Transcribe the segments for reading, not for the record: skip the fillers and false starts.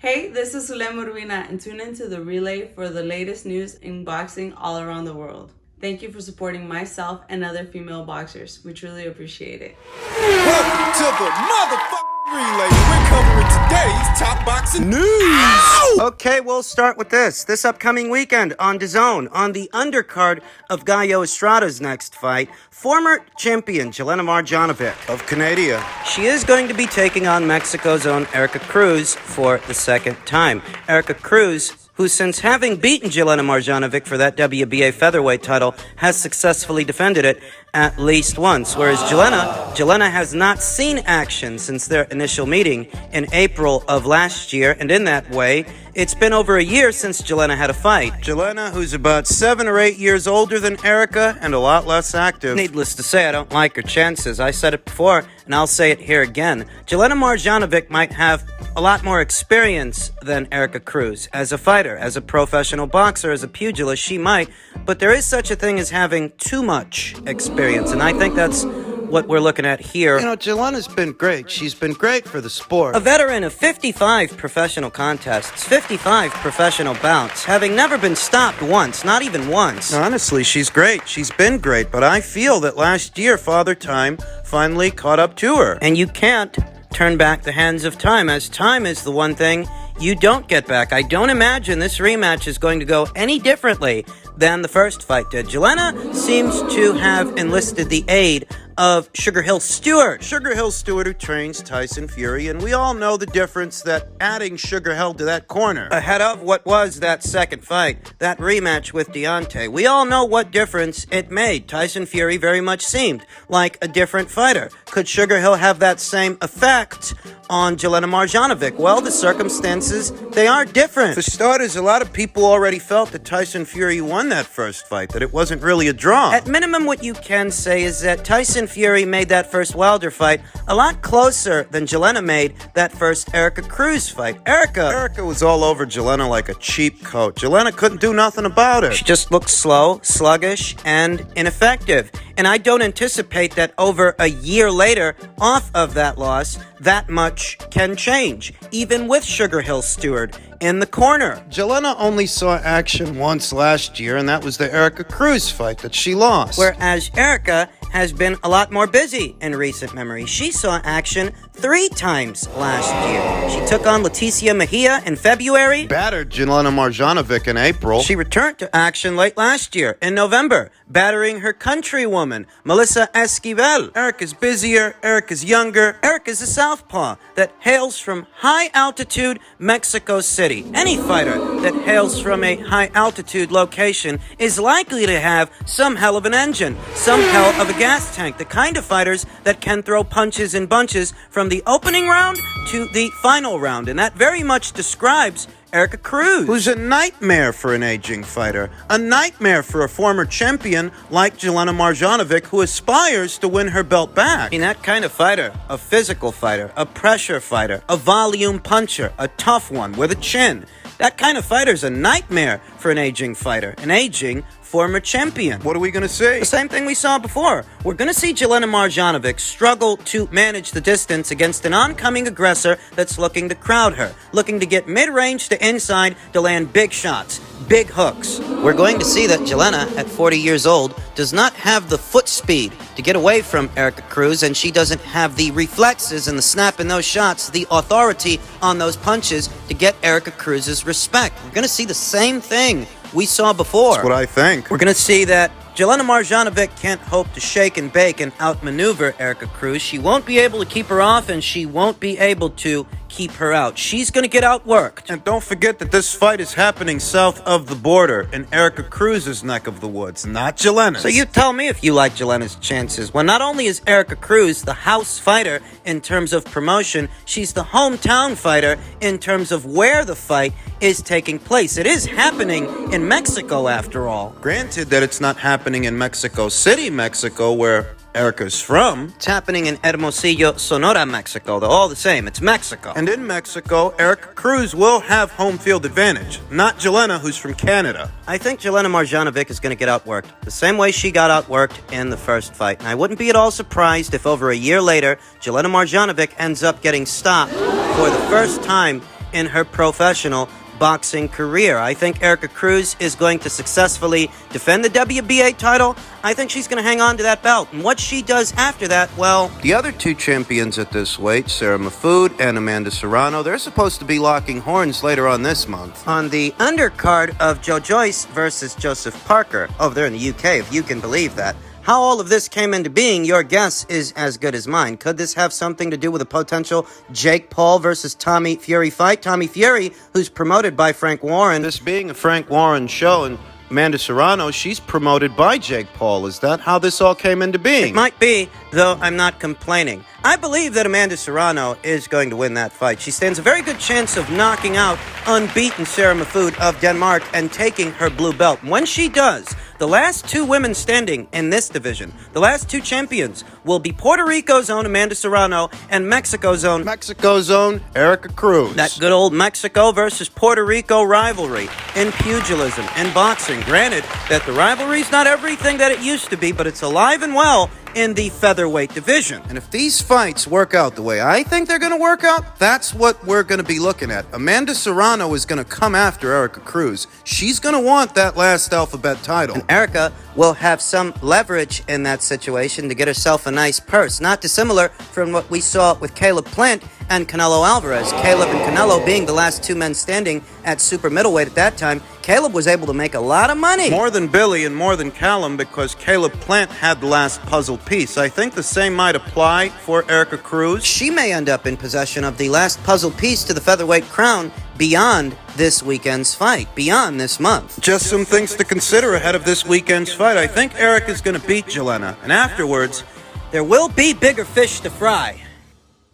Hey, this is Jelena Urbina, and tune into the relay for the latest news in boxing all around the world. Thank you for supporting myself and other female boxers. We truly appreciate it. Welcome to the motherfucking relay. We're covering today's top boxing news. Ow! Okay, we'll start with this. This upcoming weekend on DAZN, on the undercard of Gallo Estrada's next fight, former champion Jelena Mrdjenovic Of Canada. She is going to be taking on Mexico's own Erika Cruz for the second time. Erika Cruz, who since having beaten Jelena Mrdjenovic for that WBA featherweight title, has successfully defended it at least once, whereas Jelena has not seen action since their initial meeting in April of last year, and in that way, it's been over a year since Jelena had a fight. Jelena, who's about 7 or 8 years older than Erika and a lot less active. Needless to say, I don't like her chances. I said it before, and I'll say it here again. Jelena Mrdjenovic might have a lot more experience than Erika Cruz. As a fighter, as a professional boxer, as a pugilist, she might, but there is such a thing as having too much experience, and I think that's what we're looking at here. You know, Jelena's been great. She's been great for the sport. A veteran of 55 professional contests, 55 professional bouts, having never been stopped once, not even once. Honestly, she's great. She's been great, but I feel that last year, Father Time finally caught up to her. And you can't turn back the hands of time, as time is the one thing you don't get back. I don't imagine this rematch is going to go any differently than the first fight did. Jelena seems to have enlisted the aid of Sugar Hill Stewart. Sugar Hill Stewart, who trains Tyson Fury, and we all know the difference that adding Sugar Hill to that corner Ahead of what was that second fight, that rematch with Deontay, we all know what difference it made. Tyson Fury very much seemed like a different fighter. Could Sugar Hill have that same effect on Jelena Mrdjenovic? Well, the circumstances, they are different. For starters, a lot of people already felt that Tyson Fury won that first fight, that it wasn't really a draw. At minimum, what you can say is that Tyson Fury made that first Wilder fight a lot closer than Jelena made that first Erika Cruz fight. Erika was all over Jelena like a cheap coat. Jelena couldn't do nothing about it. She just looked slow, sluggish, and ineffective. And I don't anticipate that over a year later, off of that loss, that much can change, even with Sugar Hill Stewart in the corner. Jelena only saw action once last year, and that was the Erika Cruz fight that she lost. Whereas Erika has been a lot more busy in recent memory. She saw action 3 times last year. She took on Leticia Mejia in February. Battered Jelena Mrdjenovic in April. She returned to action late last year in November, battering her countrywoman, Melissa Esquivel. Erika's busier, Erika's younger. Erika's a southpaw that hails from high-altitude Mexico City. Any fighter that hails from a high-altitude location is likely to have some hell of an engine, some hell of a gas tank, the kind of fighters that can throw punches in bunches from the opening round to the final round, and that very much describes Erika Cruz, who's a nightmare for an aging fighter, a nightmare for a former champion like Jelena Mrdjenovic, who aspires to win her belt back. I mean, that kind of fighter, a physical fighter, a pressure fighter, a volume puncher, a tough one with a chin. That kind of fighter's a nightmare for an aging fighter, an aging former champion. What are we going to see? The same thing we saw before. We're going to see Jelena Mrdjenovic struggle to manage the distance against an oncoming aggressor that's looking to crowd her, looking to get mid-range to inside to land big shots, big hooks. We're going to see that Jelena, at 40 years old, does not have the foot speed to get away from Erika Cruz, and she doesn't have the reflexes and the snap in those shots, the authority on those punches to get Erika Cruz's respect. We're going to see the same thing we saw before. That's what I think. We're going to see that Jelena Mrdjenovic can't hope to shake and bake and outmaneuver Erika Cruz. She won't be able to keep her off, and she won't be able to keep her out. She's going to get outworked. And don't forget that this fight is happening south of the border in Erika Cruz's neck of the woods, not Jelena's. So you tell me if you like Jelena's chances. When not only is Erika Cruz the house fighter in terms of promotion, she's the hometown fighter in terms of where the fight is taking place. It is happening in Mexico, after all. Granted that it's not happening in Mexico City, Mexico, where Erika's from. It's happening in Hermosillo, Sonora, Mexico. They're all the same. It's Mexico. And in Mexico, Erika Cruz will have home field advantage, not Jelena, who's from Canada. I think Jelena Mrdjenovic is going to get outworked the same way she got outworked in the first fight. And I wouldn't be at all surprised if over a year later, Jelena Mrdjenovic ends up getting stopped for the first time in her professional boxing career. I think Erica Cruz is going to successfully defend the WBA title. I think she's going to hang on to that belt. And what she does after that, well... The other two champions at this weight, Sarah Mahfoud and Amanda Serrano, they're supposed to be locking horns later on this month. On the undercard of Joe Joyce versus Joseph Parker, over there in the UK, if you can believe that. How all of this came into being, your guess is as good as mine. Could this have something to do with a potential Jake Paul versus Tommy Fury fight? Tommy Fury, who's promoted by Frank Warren. This being a Frank Warren show, and Amanda Serrano, she's promoted by Jake Paul. Is that how this all came into being? It might be, though I'm not complaining. I believe that Amanda Serrano is going to win that fight. She stands a very good chance of knocking out unbeaten Sarah Mahfoud of Denmark and taking her blue belt. When she does, the last two women standing in this division, the last two champions, will be Puerto Rico's own Amanda Serrano and Mexico's own Erica Cruz. That good old Mexico versus Puerto Rico rivalry in pugilism and boxing. Granted that the rivalry's not everything that it used to be, but it's alive and well in the featherweight division. And if these fights work out the way I think they're going to work out, that's what we're going to be looking at. Amanda Serrano is going to come after Erica Cruz. She's going to want that last alphabet title. And Erica will have some leverage in that situation to get herself a nice purse. Not dissimilar from what we saw with Caleb Plant and Canelo Alvarez. Caleb and Canelo being the last two men standing at super middleweight at that time, Caleb was able to make a lot of money. More than Billy and more than Callum, because Caleb Plant had the last puzzle piece. I think the same might apply for Erica Cruz. She may end up in possession of the last puzzle piece to the featherweight crown beyond this weekend's fight, beyond this month. Just some things to consider ahead of this weekend's fight. I think Erica's going to beat Jelena, and afterwards, there will be bigger fish to fry.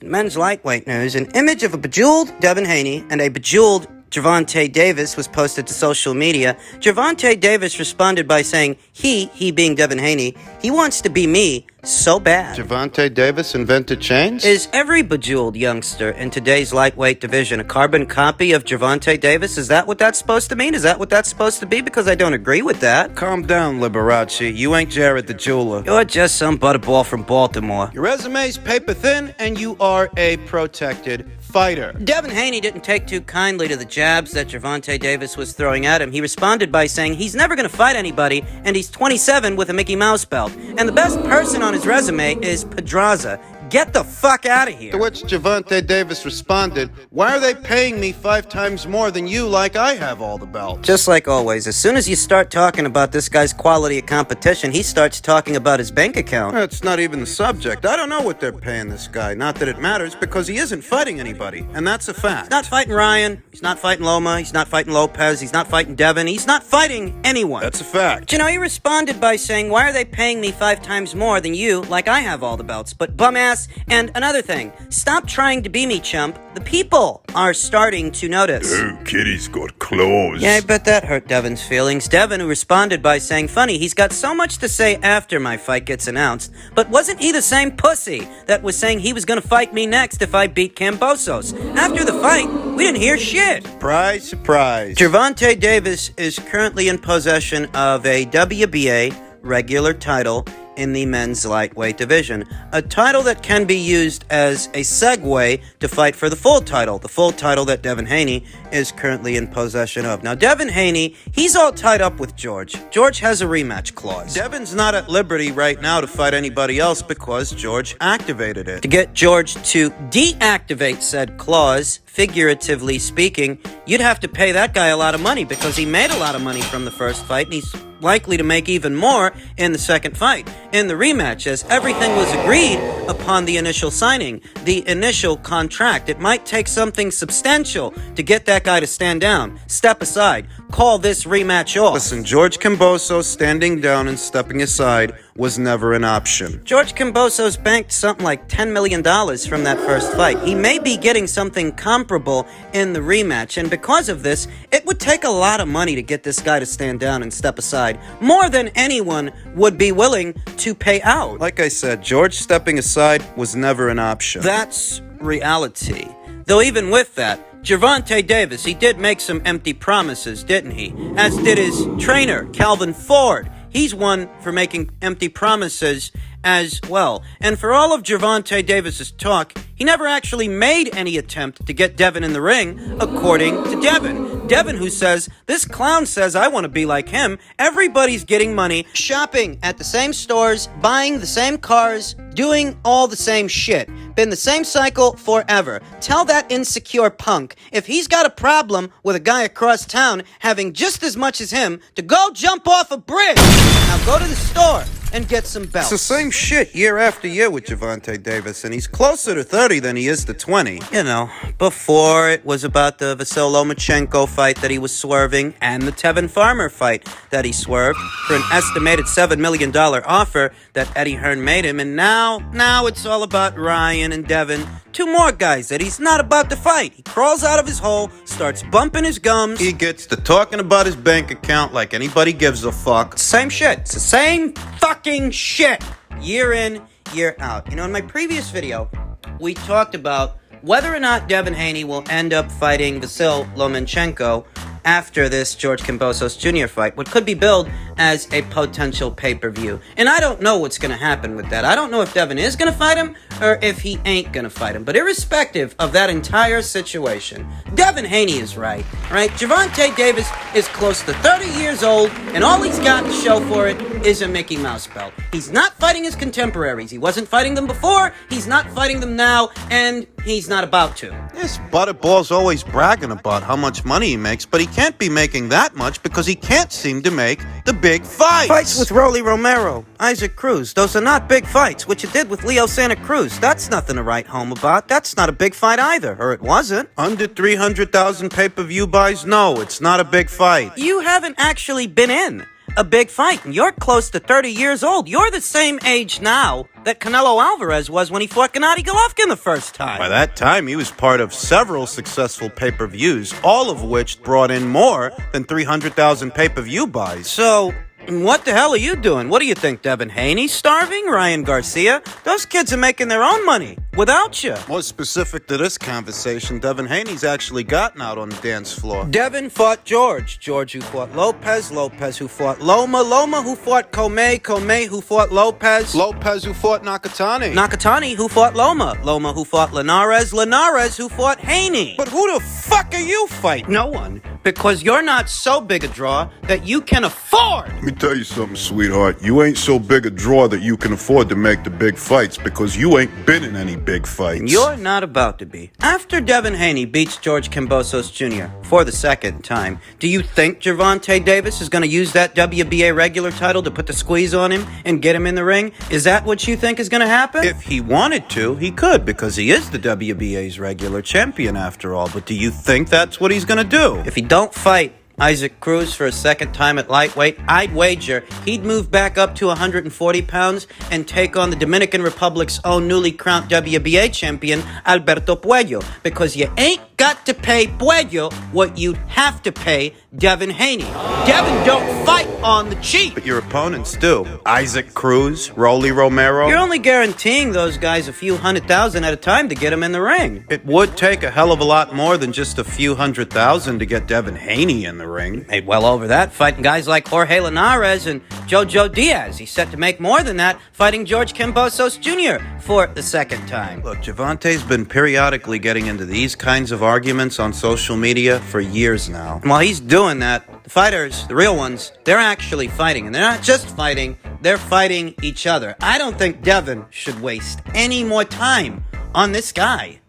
In men's lightweight news, an image of a bejeweled Devin Haney and a bejeweled Gervonta Davis was posted to social media. Gervonta Davis responded by saying, he being Devin Haney, he wants to be me so bad. Gervonta Davis invented chains? Is every bejeweled youngster in today's lightweight division a carbon copy of Gervonta Davis? Is that what that's supposed to mean? Is that what that's supposed to be? Because I don't agree with that. Calm down, Liberace. You ain't Jared the jeweler. You're just some butterball from Baltimore. Your resume's paper thin, and you are a protected fighter. Devin Haney didn't take too kindly to the jabs that Gervonta Davis was throwing at him. He responded by saying he's never going to fight anybody, and he's 27 with a Mickey Mouse belt. And the best person on his resume is Pedraza. Get the fuck out of here. To which Gervonta Davis responded, why are they paying me 5 times more than you like I have all the belts? Just like always, as soon as you start talking about this guy's quality of competition, he starts talking about his bank account. That's not even the subject. I don't know what they're paying this guy. Not that it matters, because he isn't fighting anybody, and that's a fact. He's not fighting Ryan. He's not fighting Loma. He's not fighting Lopez. He's not fighting Devin. He's not fighting anyone. That's a fact. But, you know, he responded by saying, why are they paying me 5 times more than you like I have all the belts? But bum ass. And another thing, stop trying to be me, chump. The people are starting to notice. Oh, Kitty's got claws. Yeah, I bet that hurt Devin's feelings. Devin, who responded by saying, funny, he's got so much to say after my fight gets announced, but wasn't he the same pussy that was saying he was going to fight me next if I beat Kambosos? After the fight, we didn't hear shit. Surprise, surprise. Gervonta Davis is currently in possession of a WBA regular title in the men's lightweight division. A title that can be used as a segue to fight for the full title that Devin Haney is currently in possession of. Now, Devin Haney, he's all tied up with George. George has a rematch clause. Devin's not at liberty right now to fight anybody else because George activated it. To get George to deactivate said clause, figuratively speaking, you'd have to pay that guy a lot of money because he made a lot of money from the first fight, and he's likely to make even more in the second fight. In the rematch, as everything was agreed upon the initial signing, the initial contract, it might take something substantial to get that guy to stand down, step aside, call this rematch off. Listen, George Kambosos standing down and stepping aside was never an option. George Kambosos banked something like $10 million from that first fight. He may be getting something comparable in the rematch, and because of this, it would take a lot of money to get this guy to stand down and step aside, more than anyone would be willing to pay out. Like I said, George stepping aside was never an option. That's reality. Though even with that, Gervonta Davis, he did make some empty promises, didn't he? As did his trainer, Calvin Ford. He's one for making empty promises as well. And for all of Gervonta Davis's talk, he never actually made any attempt to get Devin in the ring, according to Devin. Devin, who says, this clown says I want to be like him. Everybody's getting money, shopping at the same stores, buying the same cars, doing all the same shit. Been the same cycle forever. Tell that insecure punk, if he's got a problem with a guy across town having just as much as him, to go jump off a bridge. Now go to the store and get some belts. It's the same shit year after year with Gervonta Davis, and he's closer to 30 than he is to 20. You know, before it was about the Vasyl Lomachenko fight that he was swerving and the Tevin Farmer fight that he swerved for an estimated $7 million offer that Eddie Hearn made him. And now it's all about Ryan and Devin. Two more guys that he's not about to fight. He crawls out of his hole, starts bumping his gums. He gets to talking about his bank account like anybody gives a fuck. Same shit. It's the same fucking shit. Year in, year out. You know, in my previous video, we talked about whether or not Devin Haney will end up fighting Vasyl Lomachenko after this George Kambosos Jr. fight, what could be billed as a potential pay-per-view. And I don't know what's going to happen with that. I don't know if Devin is going to fight him or if he ain't going to fight him. But irrespective of that entire situation, Devin Haney is right? Gervonta Davis is close to 30 years old, and all he's got to show for it is a Mickey Mouse belt. He's not fighting his contemporaries. He wasn't fighting them before, he's not fighting them now, and he's not about to. This butterball's always bragging about how much money he makes, but he can't be making that much because he can't seem to make the big fights. Fights with Rolly Romero, Isaac Cruz. Those are not big fights. What you did with Leo Santa Cruz, that's nothing to write home about. That's not a big fight either, or it wasn't. Under 300,000 pay-per-view buys? No, it's not a big fight. You haven't actually been in a big fight, and you're close to 30 years old. You're the same age now that Canelo Alvarez was when he fought Gennady Golovkin the first time. By that time, he was part of several successful pay-per-views, all of which brought in more than 300,000 pay-per-view buys. So, what the hell are you doing? What do you think, Devin Haney's starving? Ryan Garcia? Those kids are making their own money without you. More specific to this conversation, Devin Haney's actually gotten out on the dance floor. Devin fought George who fought Lopez who fought Loma who fought Comey who fought Lopez who fought Nakatani who fought Loma who fought Linares who fought Haney. But who the fuck are you fighting? No one, because you're not so big a draw that you can afford. Let me tell you something, sweetheart. You ain't so big a draw that you can afford to make the big fights because you ain't been in any big fights. You're not about to be. After Devin Haney beats George Kambosos Jr. for the second time, do you think Gervonta Davis is going to use that WBA regular title to put the squeeze on him and get him in the ring? Is that what you think is going to happen? If he wanted to, he could, because he is the WBA's regular champion after all. But do you think that's what he's going to do? If he don't fight Isaac Cruz for a second time at lightweight, I'd wager he'd move back up to 140 pounds and take on the Dominican Republic's own newly crowned WBA champion, Alberto Puello, because you ain't got to pay Puello what you'd have to pay Devin Haney. Devin don't fight on the cheap. But your opponents do. Isaac Cruz, Rolly Romero. You're only guaranteeing those guys a few $100,000 at a time to get them in the ring. It would take a hell of a lot more than just a few $100,000 to get Devin Haney in the ring. Made well over that fighting guys like Jorge Linares and Jojo Diaz. He's set to make more than that fighting George Kambosos Jr. for the second time. Look, Gervonta's been periodically getting into these kinds of arguments on social media for years now. And while he's doing that, the fighters, the real ones, they're actually fighting. And they're not just fighting, they're fighting each other. I don't think Devin should waste any more time on this guy.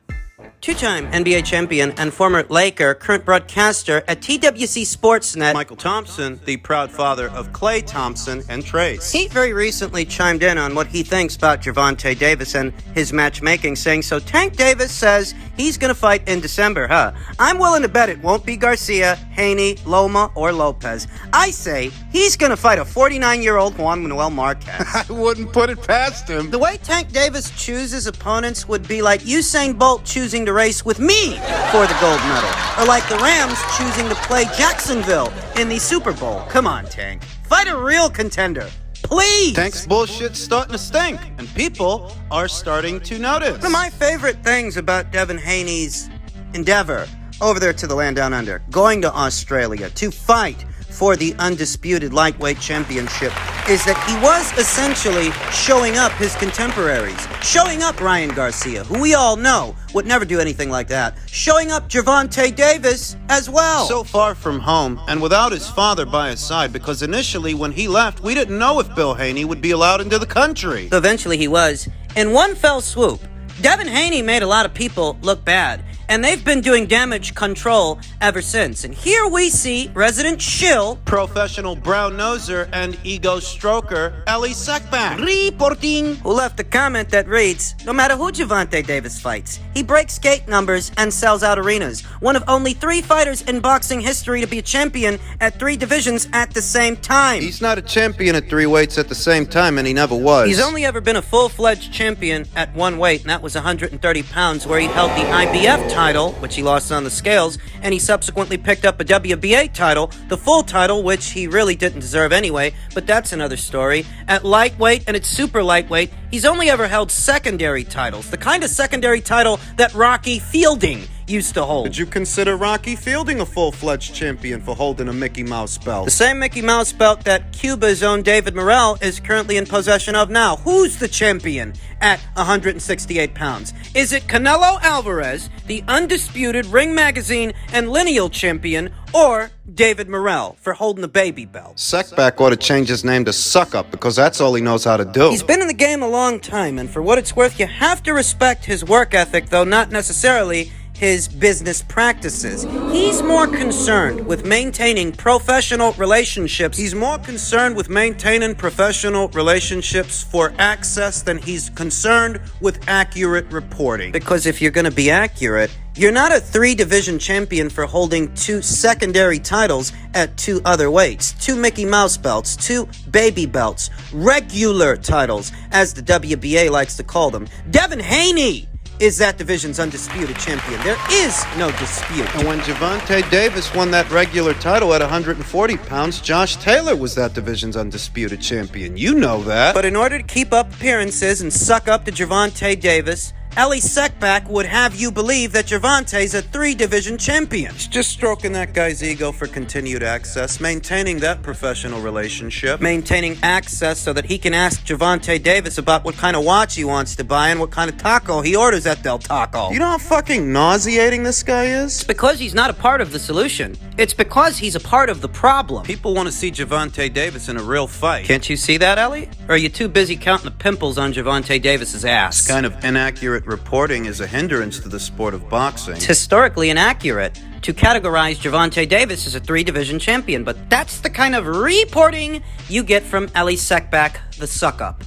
Two-time NBA champion and former Laker, current broadcaster at TWC Sportsnet, Michael Thompson, the proud father of Klay Thompson and Trace. He very recently chimed in on what he thinks about Gervonta Davis and his matchmaking, saying, so Tank Davis says he's going to fight in December, huh? I'm willing to bet it won't be Garcia, Haney, Loma, or Lopez. I say he's going to fight a 49-year-old Juan Manuel Marquez. I wouldn't put it past him. The way Tank Davis chooses opponents would be like Usain Bolt choosing to race with me for the gold medal, or like the Rams choosing to play Jacksonville in the Super Bowl. Come on, Tank. Fight a real contender. Please! Tank's bullshit's starting to stink, and people are starting to notice. One of my favorite things about Devin Haney's endeavor over there to the land down under, going to Australia to fight for the undisputed lightweight championship, is that he was essentially showing up his contemporaries. Showing up Ryan Garcia, who we all know would never do anything like that. Showing up Gervonta Davis as well. So far from home, and without his father by his side, because initially when he left, we didn't know if Bill Haney would be allowed into the country. Eventually he was. In one fell swoop, Devin Haney made a lot of people look bad, and they've been doing damage control ever since. And here we see resident shill, Professional brown noser and ego stroker, Ellie Seckback. reporting, who left a comment that reads, "No matter who Gervonta Davis fights, he breaks gate numbers and sells out arenas. One of only 3 fighters in boxing history to be a champion at 3 divisions at the same time." He's not a champion at 3 weights at the same time, and he never was. He's only ever been a full-fledged champion at 1 weight, and that was 130 pounds, where he held the IBF title, which he lost on the scales, and he subsequently picked up a WBA title, the full title, which he really didn't deserve anyway, but that's another story. At lightweight and at super lightweight, he's only ever held secondary titles, the kind of secondary title that Rocky Fielding used to hold. Did you consider Rocky Fielding a full-fledged champion for holding a Mickey Mouse belt? The same Mickey Mouse belt that Cuba's own David Morrell is currently in possession of now. Who's the champion at 168 pounds? Is it Canelo Alvarez, the undisputed Ring Magazine and lineal champion, or David Morrell for holding the baby belt? Seckback ought to change his name to Suck Up, because that's all he knows how to do. He's been in the game a long time, and for what it's worth, you have to respect his work ethic, though not necessarily his business practices. He's more concerned with maintaining professional relationships. He's more concerned with maintaining professional relationships for access than he's concerned with accurate reporting. Because if you're going to be accurate, you're not a 3-division champion for holding 2 secondary titles at 2 other weights, 2 Mickey Mouse belts, 2 baby belts, regular titles, as the WBA likes to call them. Devin Haney is that division's undisputed champion. There is no dispute. And when Gervonta Davis won that regular title at 140 pounds, Josh Taylor was that division's undisputed champion. You know that. But in order to keep up appearances and suck up to Gervonta Davis, Ellie Seckback would have you believe that Gervonta's a 3-division champion. He's just stroking that guy's ego for continued access, maintaining that professional relationship. Maintaining access so that he can ask Gervonta Davis about what kind of watch he wants to buy and what kind of taco he orders at Del Taco. You know how fucking nauseating this guy is? It's because he's not a part of the solution. It's because he's a part of the problem. People want to see Gervonta Davis in a real fight. Can't you see that, Ellie? Or are you too busy counting the pimples on Gervonta Davis's ass? This kind of inaccurate reporting is a hindrance to the sport of boxing. It's historically inaccurate to categorize Gervonta Davis as a 3-division champion, but that's the kind of reporting you get from Ellie Seckback, the suck-up.